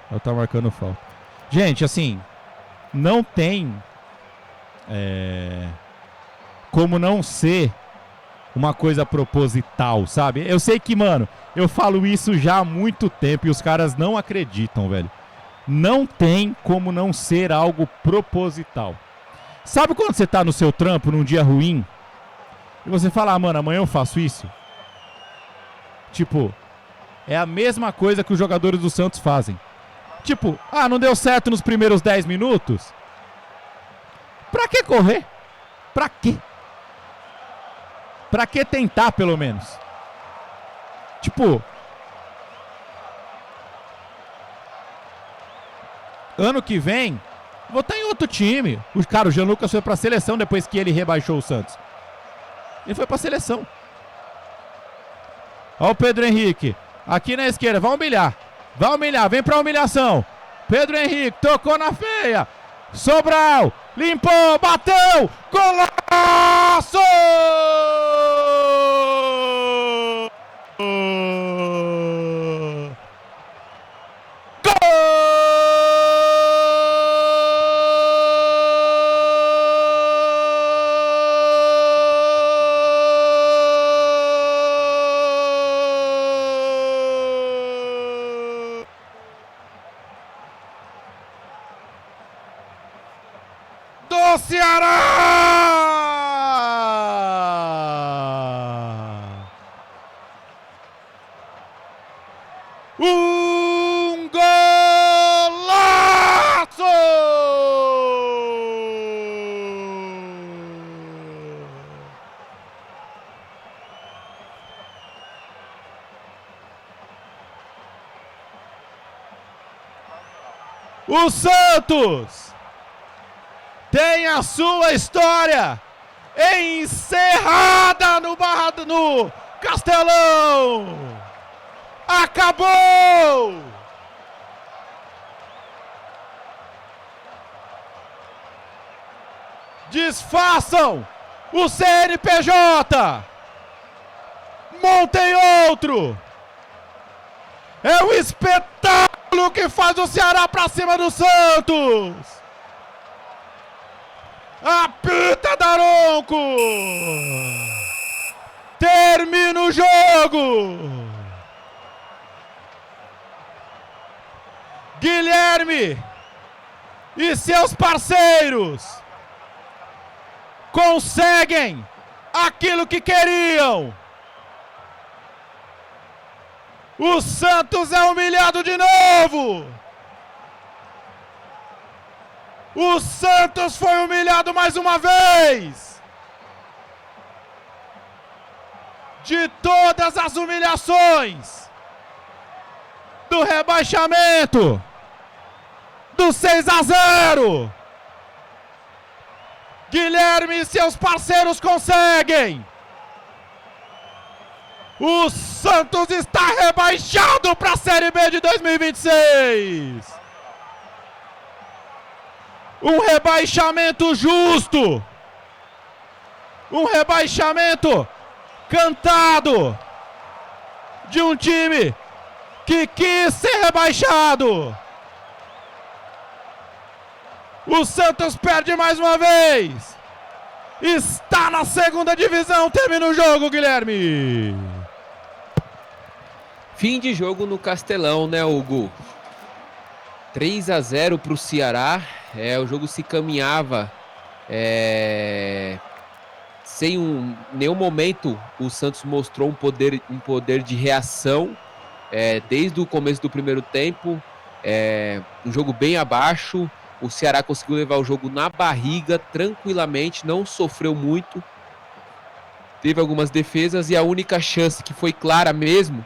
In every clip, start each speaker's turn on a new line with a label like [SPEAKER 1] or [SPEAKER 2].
[SPEAKER 1] Ela tá marcando falta. Gente, assim, não tem como não ser uma coisa proposital, sabe? Eu sei que, mano, eu falo isso já há muito tempo e os caras não acreditam, velho. Não tem como não ser algo proposital. Sabe quando você tá no seu trampo num dia ruim e você fala, ah, mano, amanhã eu faço isso? Tipo, é a mesma coisa que os jogadores do Santos fazem. Tipo, ah, não deu certo nos primeiros 10 minutos? Pra que correr? Pra quê? Pra que tentar, pelo menos? Tipo, ano que vem, vou estar em outro time. O Jean Lucas foi pra seleção depois que ele rebaixou o Santos. Ele foi pra seleção. Olha o Pedro Henrique. Aqui na esquerda, vai humilhar. Vai humilhar, vem pra humilhação. Pedro Henrique, tocou na feia. Sobral, limpou, bateu. Golaço! Do Ceará! Um golaço! O Santos tem a sua história encerrada no Castelão. Acabou! Desfaçam o CNPJ. Montem outro. É o espetáculo que faz o Ceará pra cima do Santos. Apita Daronco! Termina o jogo! Guilherme e seus parceiros conseguem aquilo que queriam. O Santos é humilhado de novo. O Santos foi humilhado mais uma vez. De todas as humilhações do rebaixamento, do 6-0, Guilherme e seus parceiros conseguem. O Santos está rebaixado para a Série B de 2026. Um rebaixamento justo. Um rebaixamento cantado de um time que quis ser rebaixado. O Santos perde mais uma vez. Está na segunda divisão. Termina o jogo, Guilherme.
[SPEAKER 2] Fim de jogo no Castelão, né, Hugo? 3-0 para o Ceará. O jogo se caminhava sem nenhum momento o Santos mostrou um poder de reação. Desde o começo do primeiro tempo, um jogo bem abaixo. O Ceará conseguiu levar o jogo na barriga tranquilamente, não sofreu muito, teve algumas defesas e a única chance que foi clara mesmo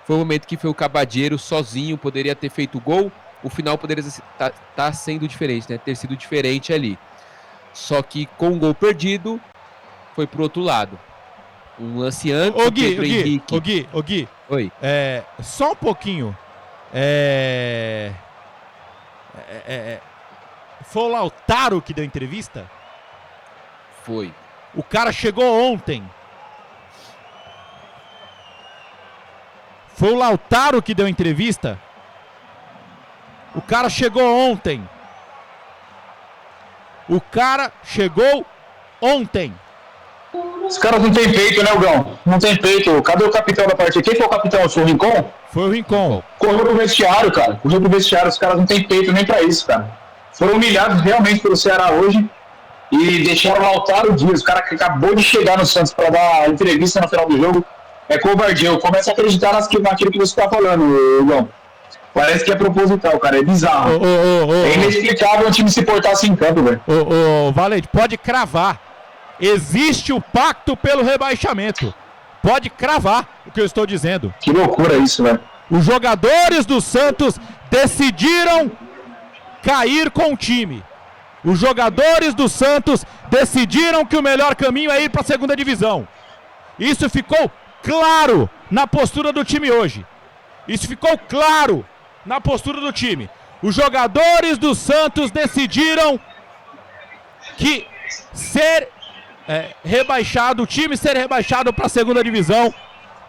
[SPEAKER 2] foi o momento que foi o Cabadeiro sozinho, poderia ter feito o gol. O final poderia estar sendo diferente, né? Ter sido diferente ali. Só que com o gol perdido, foi pro outro lado. Um lance antes,
[SPEAKER 1] Ô Gui,
[SPEAKER 2] Oi.
[SPEAKER 1] Só um pouquinho. Foi o Lautaro que deu entrevista?
[SPEAKER 2] Foi.
[SPEAKER 1] O cara chegou ontem. Foi o Lautaro que deu entrevista? O cara chegou ontem. O cara chegou ontem.
[SPEAKER 3] Os caras não tem peito, né, Gão? Não tem peito. Cadê o capitão da partida? Quem foi o capitão? Foi o Rincon?
[SPEAKER 1] Foi o Rincon.
[SPEAKER 3] Correu pro vestiário, cara. Correu pro vestiário. Os caras não tem peito nem pra isso, cara. Foram humilhados realmente pelo Ceará hoje e deixaram o Lautaro Dias. O cara que acabou de chegar no Santos pra dar entrevista no final do jogo. É covardia. Eu começo a acreditar naquilo que você tá falando, Gão. Parece que é proposital, cara. É bizarro. É inexplicável um time se portar assim em campo, velho.
[SPEAKER 1] Valente, pode cravar. Existe o pacto pelo rebaixamento. Pode cravar o que eu estou dizendo.
[SPEAKER 3] Que loucura isso, velho.
[SPEAKER 1] Os jogadores do Santos decidiram cair com o time. Os jogadores do Santos decidiram que o melhor caminho é ir para a segunda divisão. Isso ficou claro na postura do time hoje. Isso ficou claro na postura do time. Os jogadores do Santos decidiram que o time ser rebaixado para a segunda divisão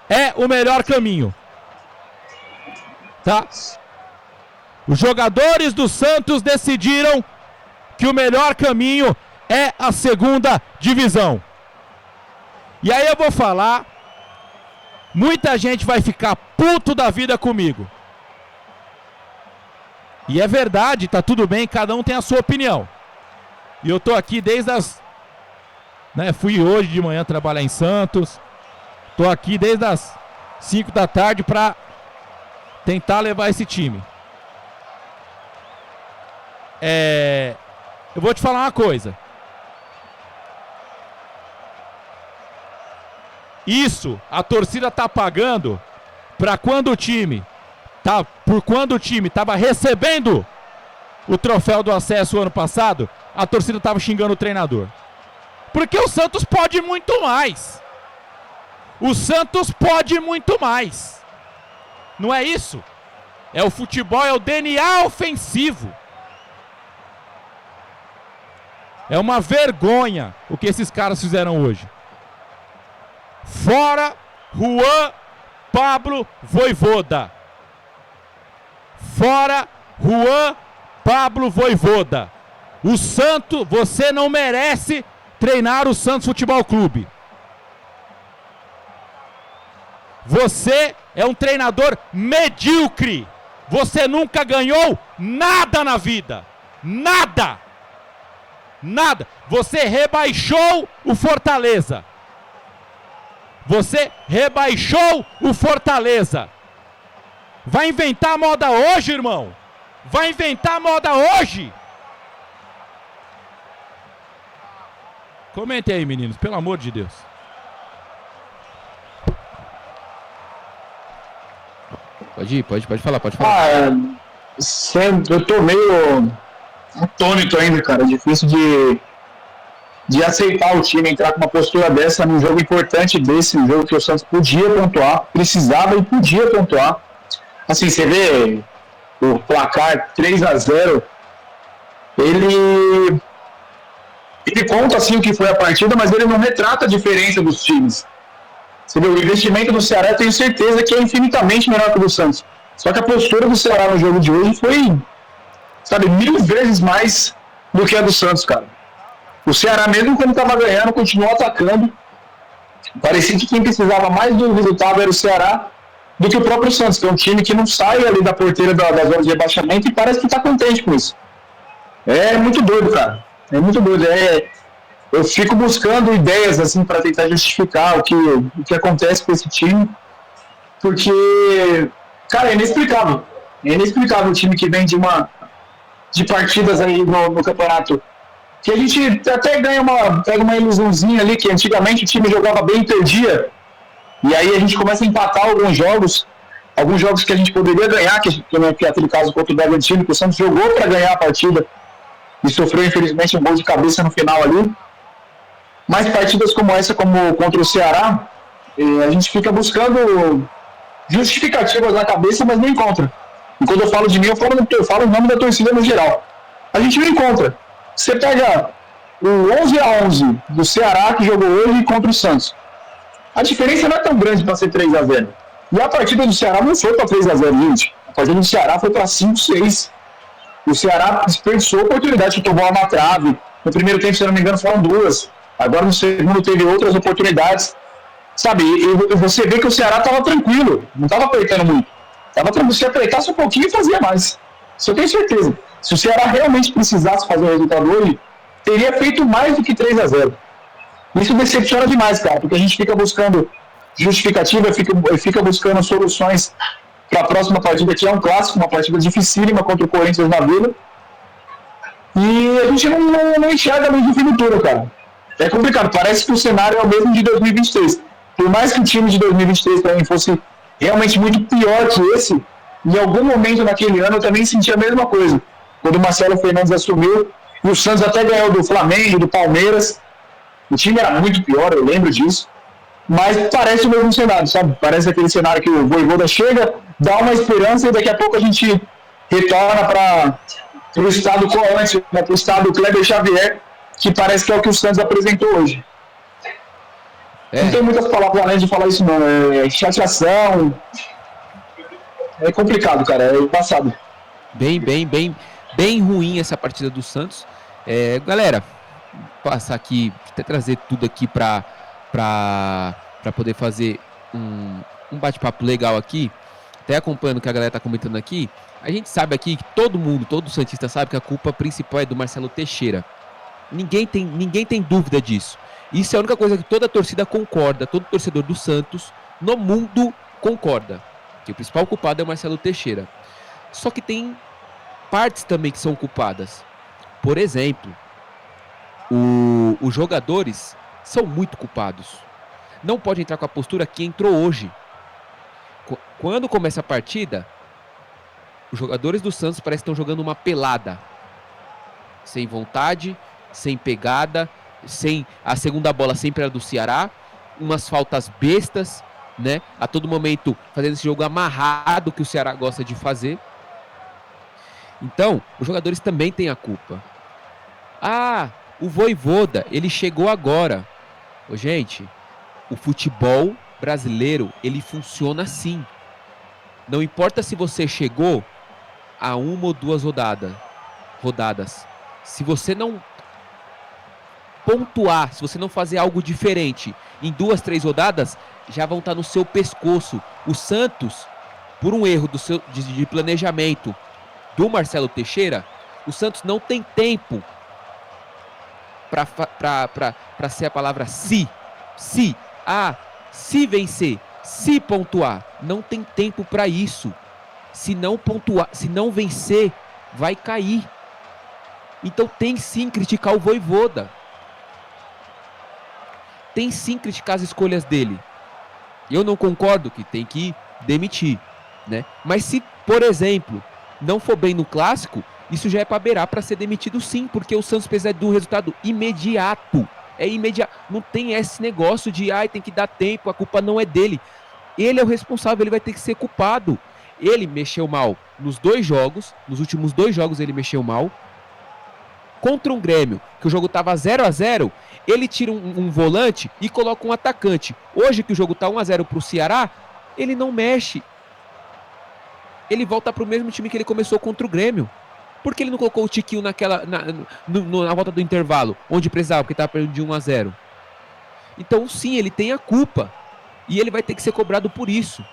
[SPEAKER 1] é o melhor caminho. Tá? Os jogadores do Santos decidiram que o melhor caminho é a segunda divisão. E aí eu vou falar, muita gente vai ficar puto da vida comigo. E é verdade, tá tudo bem, cada um tem a sua opinião. E eu tô aqui desde as... fui hoje de manhã trabalhar em Santos. Tô aqui desde as 5 da tarde pra tentar levar esse time. Eu vou te falar uma coisa. Isso a torcida tá pagando pra quando o time tava recebendo o troféu do acesso ano passado, a torcida tava xingando o treinador. Porque o Santos pode muito mais. O Santos pode muito mais. Não é isso? É o futebol, é o DNA ofensivo. É uma vergonha o que esses caras fizeram hoje. Fora Juan Pablo Vojvoda. Fora Juan Pablo Vojvoda. O Santos, você não merece treinar o Santos Futebol Clube. Você é um treinador medíocre. Você nunca ganhou nada na vida. Nada. Nada. Você rebaixou o Fortaleza. Você rebaixou o Fortaleza. Vai inventar moda hoje, irmão? Vai inventar moda hoje? Comente aí, meninos, pelo amor de Deus.
[SPEAKER 2] Pode falar, pode falar.
[SPEAKER 3] Eu tô meio atônito ainda, cara. Difícil de aceitar o time entrar com uma postura dessa num jogo importante desse, um jogo que o Santos podia pontuar, precisava e podia pontuar. Assim, você vê o placar 3-0, ele conta assim o que foi a partida, mas ele não retrata a diferença dos times. Você vê, o investimento do Ceará, eu tenho certeza que é infinitamente melhor que o do Santos. Só que a postura do Ceará no jogo de hoje foi, 1000 vezes mais do que a do Santos, cara. O Ceará, mesmo quando estava ganhando, continuou atacando. Parecia que quem precisava mais do resultado era o Ceará do que o próprio Santos, que é um time que não sai ali da porteira da zona de rebaixamento e parece que está contente com isso. É muito doido, cara. É muito doido. Eu fico buscando ideias assim para tentar justificar o que acontece com esse time, porque, cara, é inexplicável. É inexplicável o time que vem de partidas aí no campeonato, que a gente até pega uma ilusãozinha ali, que antigamente o time jogava bem e perdia, e aí a gente começa a empatar alguns jogos que a gente poderia ganhar, que é aquele caso contra o Bragantino, que o Santos jogou para ganhar a partida e sofreu infelizmente um gol de cabeça no final ali. Mas partidas como essa, como contra o Ceará, a gente fica buscando justificativas na cabeça, mas não encontra. E quando eu falo de mim, eu falo em nome da torcida no geral. A gente não encontra. Você pega o 11-11 do Ceará, que jogou hoje, contra o Santos. A diferença não é tão grande para ser 3-0. E a partida do Ceará não foi para 3-0, gente. A partida do Ceará foi para 5-6. O Ceará desperdiçou a oportunidade de tomar uma trave. No primeiro tempo, se eu não me engano, foram 2. Agora no segundo teve outras oportunidades. Sabe, e você vê que o Ceará estava tranquilo, não estava apertando muito. Estava tranquilo, se apertasse um pouquinho, fazia mais. Isso eu tenho certeza. Se o Ceará realmente precisasse fazer o resultado hoje, teria feito mais do que 3-0. Isso decepciona demais, cara, porque a gente fica buscando justificativa, fica buscando soluções para a próxima partida, que é um clássico, uma partida dificílima contra o Corinthians na Vila. E a gente não enxerga luz no fim do túnel, cara. É complicado, parece que o cenário é o mesmo de 2023. Por mais que o time de 2023 para mim fosse realmente muito pior que esse, em algum momento naquele ano eu também senti a mesma coisa. Quando o Marcelo Fernandes assumiu, e o Santos até ganhou do Flamengo, do Palmeiras. O time era muito pior, eu lembro disso. Mas parece o mesmo cenário, sabe? Parece aquele cenário que o Vojvoda chega, dá uma esperança e daqui a pouco a gente retorna para o estado Coante, para o estado Kleber Xavier, que parece que é o que o Santos apresentou hoje. Não tem muitas palavras além de falar isso não, é chateação, é complicado, cara, é embaçado.
[SPEAKER 2] Bem ruim essa partida do Santos. Galera, passar aqui, até trazer tudo aqui para poder fazer um bate-papo legal aqui, até acompanhando o que a galera tá comentando aqui. A gente sabe aqui que todo santista sabe que a culpa principal é do Marcelo Teixeira. Ninguém tem dúvida disso. Isso é a única coisa que toda a torcida concorda, todo torcedor do Santos no mundo concorda, que o principal culpado é o Marcelo Teixeira. Só que tem partes também que são culpadas. Por exemplo, os jogadores são muito culpados. Não pode entrar com a postura que entrou hoje. Quando começa a partida, os jogadores do Santos parecem que estão jogando uma pelada. Sem vontade, sem pegada, sem a segunda bola sempre era do Ceará, umas faltas bestas, né? A todo momento fazendo esse jogo amarrado que o Ceará gosta de fazer. Então, os jogadores também têm a culpa. O Vojvoda, ele chegou agora. Gente, o futebol brasileiro, ele funciona assim. Não importa se você chegou a 1 ou 2 rodadas. Se você não pontuar, se você não fazer algo diferente em 2, 3 rodadas, já vão estar no seu pescoço. O Santos, por um erro de planejamento do Marcelo Teixeira, o Santos não tem tempo para ser a palavra se vencer, se pontuar. Não tem tempo para isso. Se não pontuar, se não vencer, vai cair. Então tem sim criticar o Vojvoda. Tem sim criticar as escolhas dele. Eu não concordo que tem que demitir, né? Mas se, por exemplo, não for bem no clássico, isso já é para beirar para ser demitido sim, porque o Santos precisa de um resultado imediato. É imediato. Não tem esse negócio de tem que dar tempo, a culpa não é dele. Ele é o responsável, ele vai ter que ser culpado. Ele mexeu mal nos 2 jogos, nos últimos 2 jogos ele mexeu mal. Contra um Grêmio, que o jogo estava 0-0, ele tira um volante e coloca um atacante. Hoje que o jogo está 1-0 para o Ceará, ele não mexe. Ele volta para o mesmo time que ele começou contra o Grêmio. Por que ele não colocou o Tiquinho na volta do intervalo, onde precisava, porque estava perdendo de 1-0? Então sim, ele tem a culpa. E ele vai ter que ser cobrado por isso.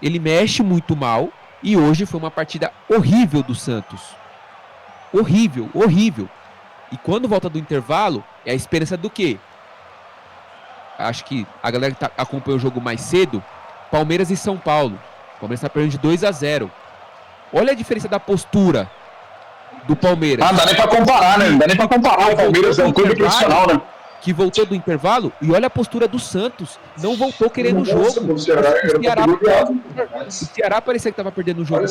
[SPEAKER 2] Ele mexe muito mal e hoje foi uma partida horrível do Santos. Horrível. E quando volta do intervalo, é a esperança do quê? Acho que a galera que acompanha o jogo mais cedo, Palmeiras e São Paulo. O Palmeiras está perdendo de 2-0. Olha a diferença da postura do Palmeiras.
[SPEAKER 3] Não dá nem pra comparar, né? Não dá nem pra comparar. O Palmeiras é um clube profissional, né?
[SPEAKER 2] Que voltou do intervalo e olha a postura do Santos. Não voltou querendo o jogo. O Ceará parecia que estava perdendo o jogo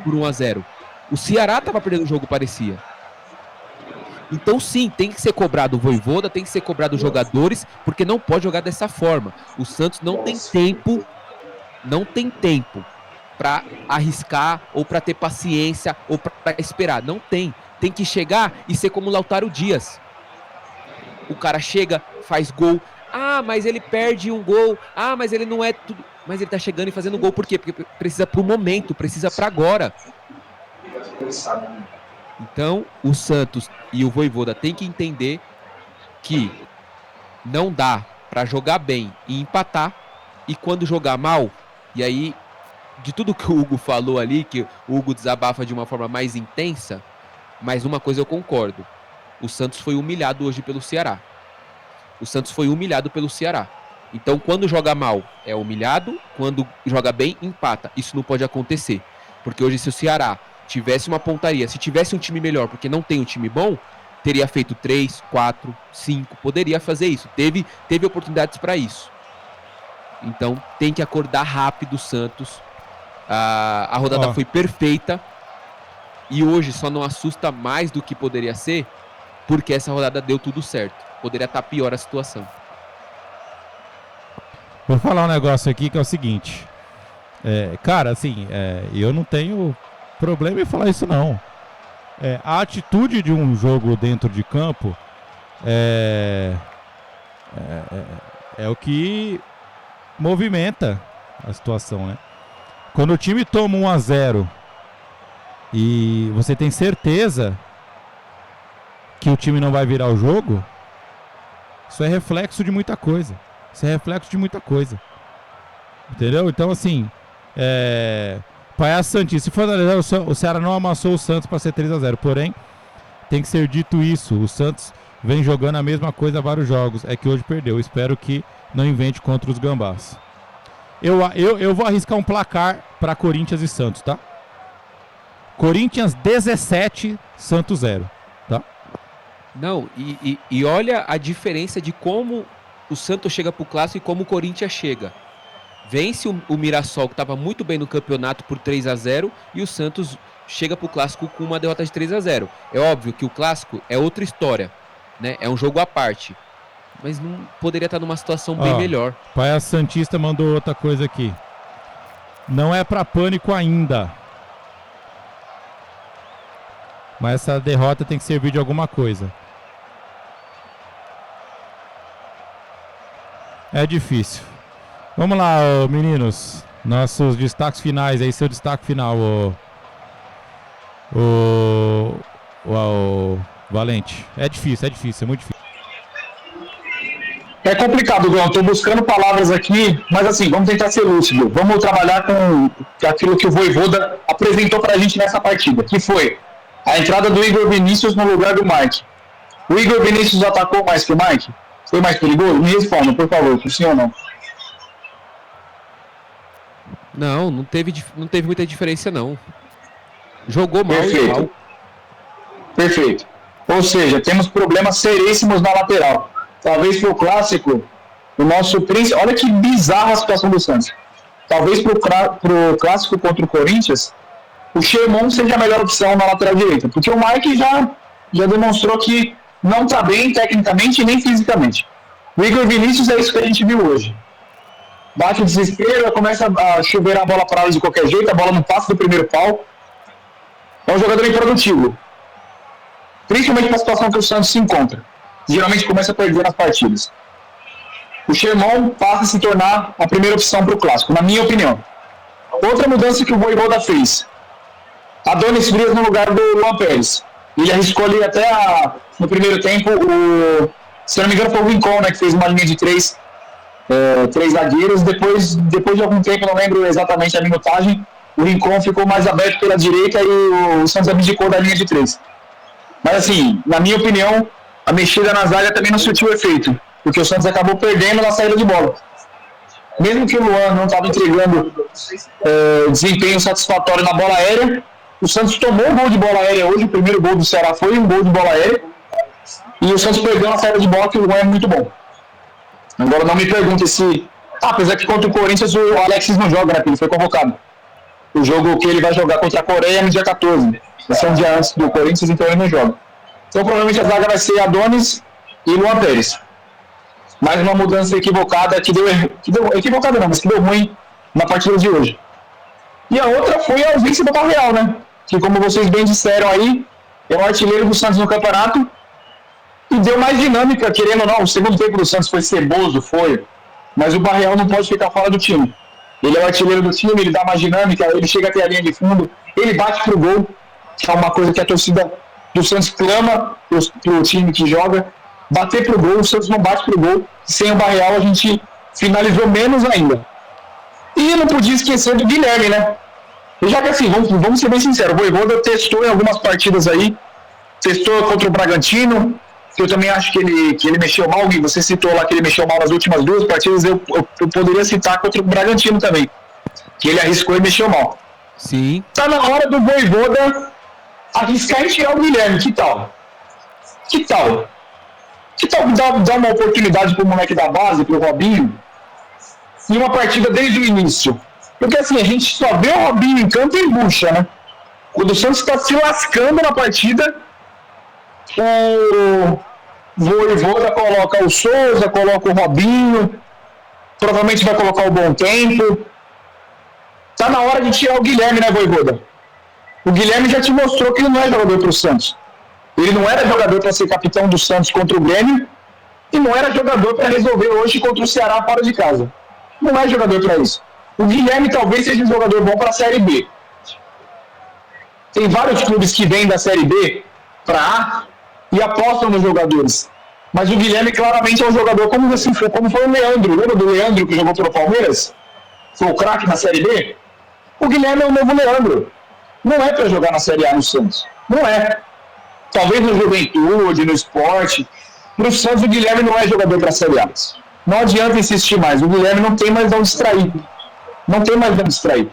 [SPEAKER 2] por 1-0. O Ceará estava perdendo o jogo, parecia. Então sim, tem que ser cobrado o Vojvoda, tem que ser cobrado os jogadores, porque não pode jogar dessa forma. O Santos não tem tempo para arriscar, ou para ter paciência, ou para esperar. Não tem. Tem que chegar e ser como o Lautaro Dias. O cara chega, faz gol. Mas ele perde um gol. Mas ele não é tudo. Mas ele tá chegando e fazendo gol. Por quê? Porque precisa pro momento, precisa pra agora. Então, o Santos e o Vojvoda têm que entender que não dá para jogar bem e empatar, e quando jogar mal, e aí, de tudo que o Hugo falou ali, que o Hugo desabafa de uma forma mais intensa, mas uma coisa eu concordo, o Santos foi humilhado hoje pelo Ceará. O Santos foi humilhado pelo Ceará. Então, quando joga mal, é humilhado, quando joga bem, empata. Isso não pode acontecer, porque hoje se o Ceará tivesse uma pontaria, se tivesse um time melhor, porque não tem um time bom, teria feito 3, 4, 5, poderia fazer isso. Teve oportunidades para isso. Então tem que acordar rápido o Santos. A rodada foi perfeita e hoje só não assusta mais do que poderia ser, porque essa rodada deu tudo certo. Poderia estar pior a situação.
[SPEAKER 1] Vou falar um negócio aqui que é o seguinte. Cara, assim, eu não tenho problema em falar isso não. A atitude de um jogo dentro de campo é o que movimenta a situação, né? Quando o time toma 1-0 e você tem certeza que o time não vai virar o jogo, isso é reflexo de muita coisa. Entendeu? Então, assim, Paiás Santista, se for analisar, o Ceará não amassou o Santos para ser 3-0. Porém, tem que ser dito isso. O Santos vem jogando a mesma coisa há vários jogos. É que hoje perdeu. Espero que não invente contra os Gambás. Eu vou arriscar um placar para Corinthians e Santos, tá? Corinthians 17, Santos 0, tá?
[SPEAKER 2] Não, e olha a diferença de como o Santos chega pro clássico e como o Corinthians chega. Vence o Mirassol, que estava muito bem no campeonato, por 3-0, e o Santos chega pro clássico com uma derrota de 3-0. É óbvio que o clássico é outra história, né? É um jogo à parte. Mas não poderia estar numa situação bem melhor.
[SPEAKER 1] Paiás Santista mandou outra coisa aqui. Não é pra pânico ainda. Mas essa derrota tem que servir de alguma coisa. É difícil. Vamos lá, meninos. Nossos destaques finais aí, seu destaque final, o Valente. É difícil, é muito difícil.
[SPEAKER 3] É complicado, João. Estou buscando palavras aqui, mas assim, vamos tentar ser lúcido. Vamos trabalhar com aquilo que o Vojvoda apresentou para a gente nessa partida, que foi a entrada do Igor Vinícius no lugar do Mike. O Igor Vinícius atacou mais que o Mike? Foi mais perigoso? Me responda, por favor, sim ou não?
[SPEAKER 2] Não teve muita diferença, não. Jogou mal.
[SPEAKER 3] Perfeito. Perfeito. Ou seja, temos problemas seríssimos na lateral. Talvez pro clássico, o nosso príncipe... Olha que bizarra a situação do Santos. Talvez pro clássico contra o Corinthians, o Sherman seja a melhor opção na lateral direita. Porque o Mike já demonstrou que não está bem tecnicamente e nem fisicamente. O Igor Vinícius é isso que a gente viu hoje. Bate o desespero, começa a chover a bola para lá de qualquer jeito, a bola não passa do primeiro pau. É um jogador improdutivo. Principalmente na situação que o Santos se encontra. Geralmente começa a perder nas partidas. O Sherman passa a se tornar a primeira opção para o clássico, na minha opinião. Outra mudança que o Vojvoda fez. Adonis Frias no lugar do Luan Pérez. Ele arriscou ali até no primeiro tempo, se não me engano foi o Rincon, né, que fez uma linha de três zagueiros. Depois de algum tempo, não lembro exatamente a minutagem, o Rincon ficou mais aberto pela direita e o Santos abdicou da linha de três. Mas assim, na minha opinião, a mexida na zaga também não surtiu efeito, porque o Santos acabou perdendo na saída de bola. Mesmo que o Luan não estava entregando desempenho satisfatório na bola aérea, o Santos tomou o gol de bola aérea hoje. O primeiro gol do Ceará foi um gol de bola aérea, e o Santos perdeu na saída de bola, que o Luan é muito bom. Agora não me pergunte se... apesar que contra o Corinthians o Alexis não joga, né, porque ele foi convocado. O jogo que ele vai jogar contra a Coreia é no dia 14. Vai ser um dia antes do Corinthians, então ele não joga. Então provavelmente a zaga vai ser Adonis e Luan Pérez. Mais uma mudança equivocada, que deu equivocada não, mas que deu ruim na partida de hoje. E a outra foi a ausência do Barreal, né? Que, como vocês bem disseram aí, é o artilheiro do Santos no campeonato e deu mais dinâmica, querendo ou não. O segundo tempo do Santos foi ceboso, mas o Barreal não pode ficar fora do time. Ele é o artilheiro do time, ele dá mais dinâmica, ele chega até a linha de fundo, ele bate pro gol. que é uma coisa que a torcida do Santos clama pro time que joga, bater pro gol. O Santos não bate pro gol. Sem o Barreal a gente finalizou menos ainda. E não podia esquecer do Guilherme, né? E já que assim, vamos ser bem sinceros, o Vojvoda testou em algumas partidas aí, testou contra o Bragantino, que eu também acho que ele mexeu mal. Você citou lá que ele mexeu mal nas últimas 2 partidas, eu poderia citar contra o Bragantino também, que ele arriscou e mexeu mal.
[SPEAKER 2] Sim.
[SPEAKER 3] Tá na hora do Vojvoda arriscar e tirar o Guilherme, que tal? Que tal dar uma oportunidade pro moleque da base, pro Robinho, em uma partida desde o início? Porque assim, a gente só vê o Robinho em campo e bucha, né? Quando o Santos está se lascando na partida, o Vojvoda coloca o Souza, coloca o Robinho, provavelmente vai colocar o Bom Tempo. Tá na hora de tirar o Guilherme, né, Vojvoda? O Guilherme já te mostrou que ele não é jogador pro Santos. Ele não era jogador para ser capitão do Santos contra o Grêmio e não era jogador para resolver hoje contra o Ceará fora de casa. Não é jogador para isso. O Guilherme talvez seja um jogador bom para a Série B. Tem vários clubes que vêm da Série B para A e apostam nos jogadores. Mas o Guilherme claramente é um jogador como foi o Leandro. Lembra do Leandro que jogou pelo Palmeiras? Foi o craque na Série B? O Guilherme é o novo Leandro. Não é para jogar na Série A no Santos. Não é. Talvez no Juventude, no Esporte. Para o Santos, o Guilherme não é jogador para a Série A. Não adianta insistir mais. O Guilherme não tem mais de onde distrair. Não tem mais de onde distrair.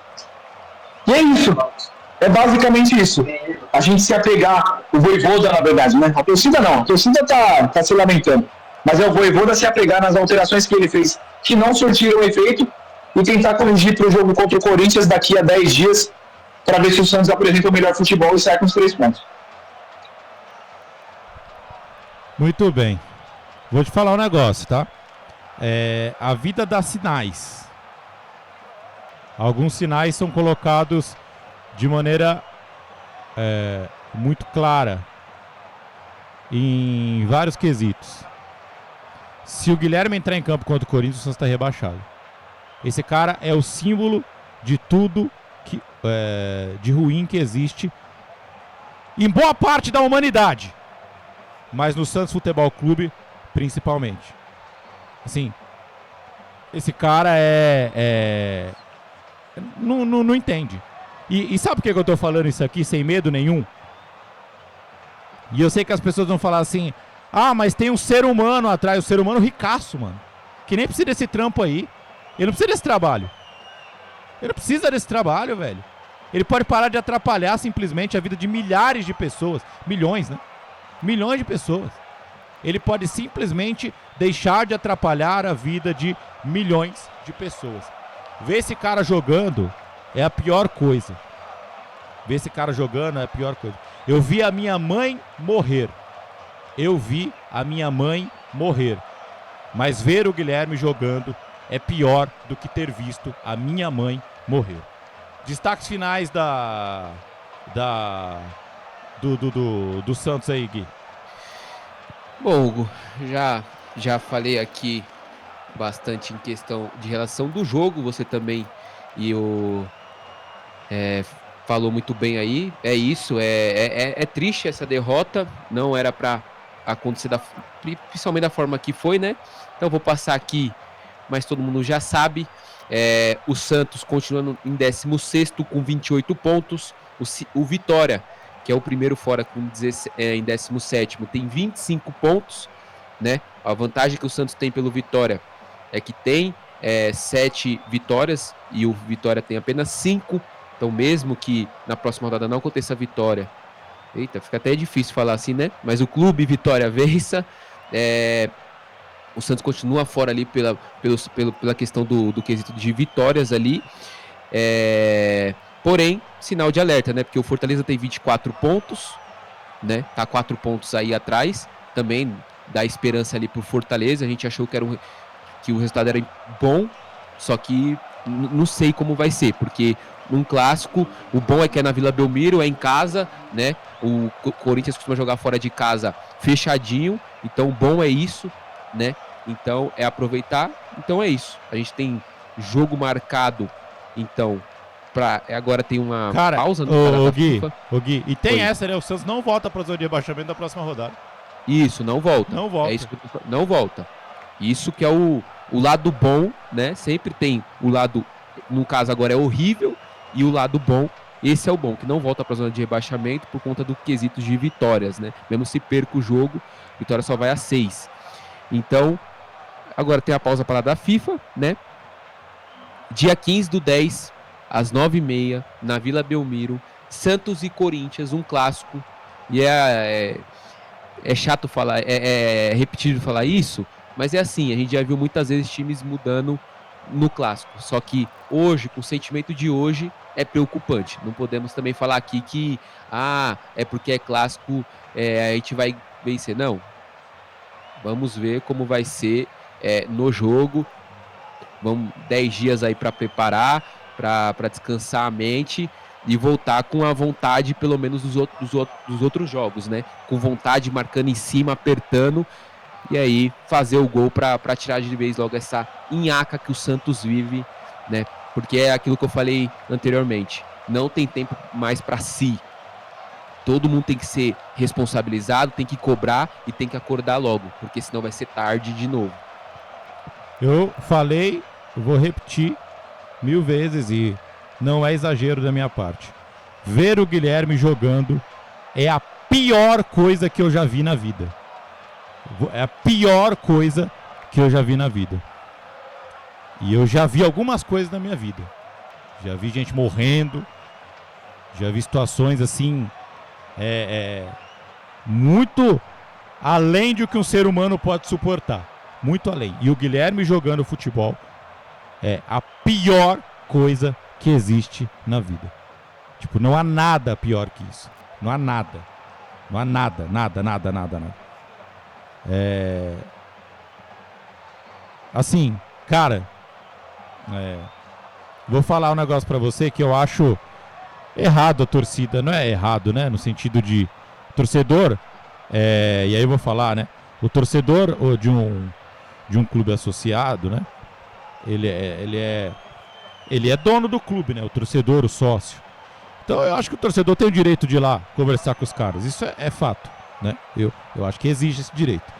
[SPEAKER 3] E é isso. É basicamente isso. A gente se apegar, o Vojvoda, na verdade, né? A torcida não. A torcida tá se lamentando. Mas é o Vojvoda se apegar nas alterações que ele fez, que não surtiram efeito, e tentar corrigir para o jogo contra o Corinthians daqui a 10 dias, para ver se o Santos apresenta o melhor futebol e sai com os 3 pontos.
[SPEAKER 1] Muito bem. Vou te falar um negócio, tá? A vida dá sinais. Alguns sinais são colocados de maneira muito clara em vários quesitos. Se o Guilherme entrar em campo contra o Corinthians, o Santos está rebaixado. Esse cara é o símbolo de tudo de ruim que existe em boa parte da humanidade, mas no Santos Futebol Clube principalmente. Assim, esse cara não entende. E sabe por que eu tô falando isso aqui sem medo nenhum? E eu sei que as pessoas vão falar assim: ah, mas tem um ser humano atrás, o ser humano ricaço, mano, que nem precisa desse trampo aí. Ele não precisa desse trabalho. Ele não precisa desse trabalho, velho. Ele pode parar de atrapalhar simplesmente a vida de milhares de pessoas. Milhões, né? Milhões de pessoas. Ele pode simplesmente deixar de atrapalhar a vida de milhões de pessoas. Ver esse cara jogando é a pior coisa. Ver esse cara jogando é a pior coisa. Eu vi a minha mãe morrer. Mas ver o Guilherme jogando é pior do que ter visto a minha mãe morrer. Destaques finais do Santos aí, Gui.
[SPEAKER 2] Bom, Hugo, já falei aqui bastante em questão de relação do jogo. Você também falou muito bem aí. É isso, é triste essa derrota. Não era para acontecer principalmente da forma que foi, né? Então vou passar aqui, mas todo mundo já sabe. O Santos continuando em 16º com 28 pontos. O Vitória, que é o primeiro fora em 17º, tem 25 pontos, né? A vantagem que o Santos tem pelo Vitória é que tem 7 vitórias e o Vitória tem apenas 5. Então mesmo que na próxima rodada não aconteça a vitória, eita, fica até difícil falar assim, né? Mas o clube Vitória vença, o Santos continua fora ali pela questão do quesito de vitórias ali. Porém, sinal de alerta, né? Porque o Fortaleza tem 24 pontos, né? Tá 4 pontos aí atrás. Também dá esperança ali pro Fortaleza. A gente achou que o resultado era bom, só que não sei como vai ser, porque num clássico, o bom é que é na Vila Belmiro, é em casa, né? O Corinthians costuma jogar fora de casa fechadinho, então o bom é isso, né? Então é aproveitar. Então é isso. A gente tem jogo marcado, então, agora tem uma
[SPEAKER 1] Cara,
[SPEAKER 2] pausa no
[SPEAKER 1] ô,
[SPEAKER 2] campeonato
[SPEAKER 1] Gui,
[SPEAKER 2] FIFA.
[SPEAKER 1] ô, Gui, e tem
[SPEAKER 2] Oi.
[SPEAKER 1] essa, né? O Santos não volta pra zona de rebaixamento da próxima rodada.
[SPEAKER 2] Isso, não volta.
[SPEAKER 1] Não volta.
[SPEAKER 2] É isso que eu tô falando. Não volta. Isso que é o lado bom, né? Sempre tem o lado, no caso agora é horrível, e o lado bom, esse é o bom, que não volta pra zona de rebaixamento por conta do quesito de vitórias, né? Mesmo se perca o jogo, vitória só vai a 6. Então, agora tem a pausa para da FIFA, né? Dia 15/10, às 9h30, na Vila Belmiro, Santos e Corinthians, um clássico. E é chato falar, é repetido falar isso, mas é assim, a gente já viu muitas vezes times mudando no clássico. Só que hoje, com o sentimento de hoje, é preocupante. Não podemos também falar aqui que é porque é clássico, a gente vai vencer. Não. Vamos ver como vai ser no jogo. Vamos 10 dias aí para preparar, para descansar a mente e voltar com a vontade, pelo menos dos outros jogos, né? Com vontade, marcando em cima, apertando, e aí fazer o gol para tirar de vez logo essa nhaca que o Santos vive, né? Porque é aquilo que eu falei anteriormente, não tem tempo mais para si. Todo mundo tem que ser responsabilizado, tem que cobrar e tem que acordar logo, porque senão vai ser tarde de novo.
[SPEAKER 1] Eu falei, eu vou repetir 1000 vezes e não é exagero da minha parte. Ver o Guilherme jogando é a pior coisa que eu já vi na vida. É a pior coisa que eu já vi na vida. E eu já vi algumas coisas na minha vida. Já vi gente morrendo. Já vi situações assim... muito além do que um ser humano pode suportar. Muito além. E o Guilherme jogando futebol é a pior coisa que existe na vida. Tipo, não há nada pior que isso. Não há nada. Não há nada. Assim, cara, vou falar um negócio pra você que eu acho errado a torcida. Não é errado, né? No sentido de torcedor, e aí eu vou falar, né? O torcedor de um clube associado, né? Ele é dono do clube, né? O torcedor, o sócio. Então eu acho que o torcedor tem o direito de ir lá conversar com os caras. Isso é fato, né? Eu acho que exige esse direito.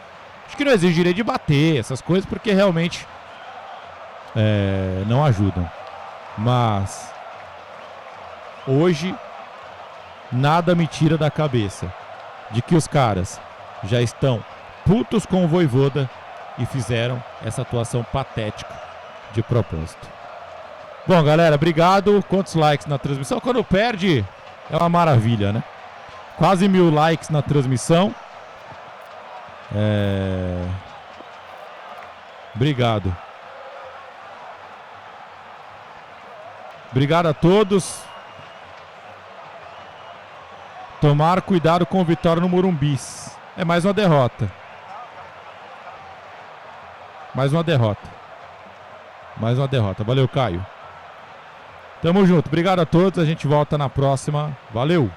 [SPEAKER 1] Acho que não exige o direito de bater essas coisas porque realmente não ajudam. Mas hoje nada me tira da cabeça de que os caras já estão putos com o Vojvoda e fizeram essa atuação patética de propósito. Bom, galera, obrigado. Quantos likes na transmissão? Quando perde, é uma maravilha, né? Quase 1000 likes na transmissão. Obrigado. Obrigado a todos. Tomar cuidado com o Vitória no Morumbi. É mais uma derrota. Mais uma derrota. Valeu, Caio. Tamo junto. Obrigado a todos. A gente volta na próxima. Valeu.